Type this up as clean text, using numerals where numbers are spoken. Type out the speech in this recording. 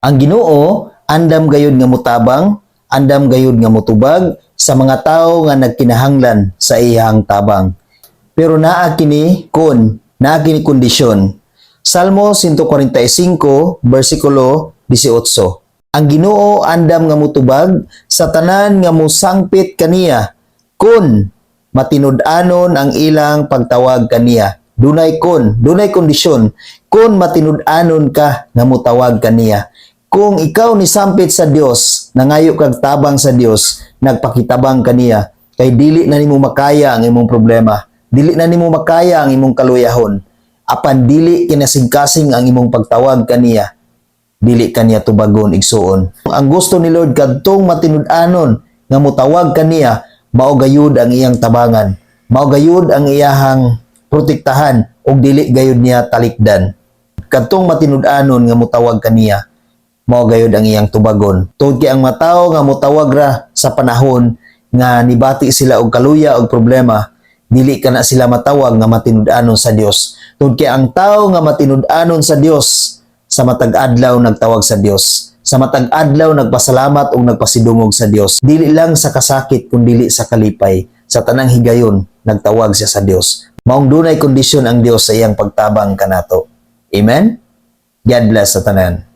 Ang Ginoo andam gayud nga mutabang, andam gayud nga mutubag sa mga tawo nga nagkinahanglan sa iyang tabang. Pero naa kini kondisyon. Salmo 145 versikulo 18. Ang Ginoo andam nga mutubag sa tanan nga musangpit kaniya kun matinud-anon ang ilang pagtawag kaniya. Dunay kondisyon. Kun matinud-anon ka nga mutawag kaniya. Kung ikaw ni sampit sa Dios, nangayo kag tabang sa Dios, nagpakitabang kaniya, kay dili na nimo makaya ang imong problema. Dili na nimo makaya ang imong kaluyahon. Apan dili kinasigkasing ang imong pagtawag kaniya. Dili kaniya tubagon igsuon. Ang gusto ni Lord kadtong matinud-anon nga mutawag kaniya, mao gayud ang iyang tabangan. Mao gayud ang iyahang protektahan ug dili gayud niya talikdan. Kadtong matinud-anon nga mutawag kaniya, mao gayud ang iyang tubagon. Tungod kay ang matawo nga mutawag ra sa panahon nga nibati sila og kaluya og problema, dili kana sila matawag nga matinud-anon sa Dios. Tungod kay ang tawo nga matinud-anon sa Dios, sa matag adlaw nagtawag sa Dios. Sa matag adlaw nagpasalamat ug nagpasidungog sa Dios. Dili lang sa kasakit kun dili sa kalipay, sa tanang higayon nagtawag siya sa Dios. Maong dunay kondisyon ang Dios sa iyang pagtabang kanato. Amen. God bless sa tanan.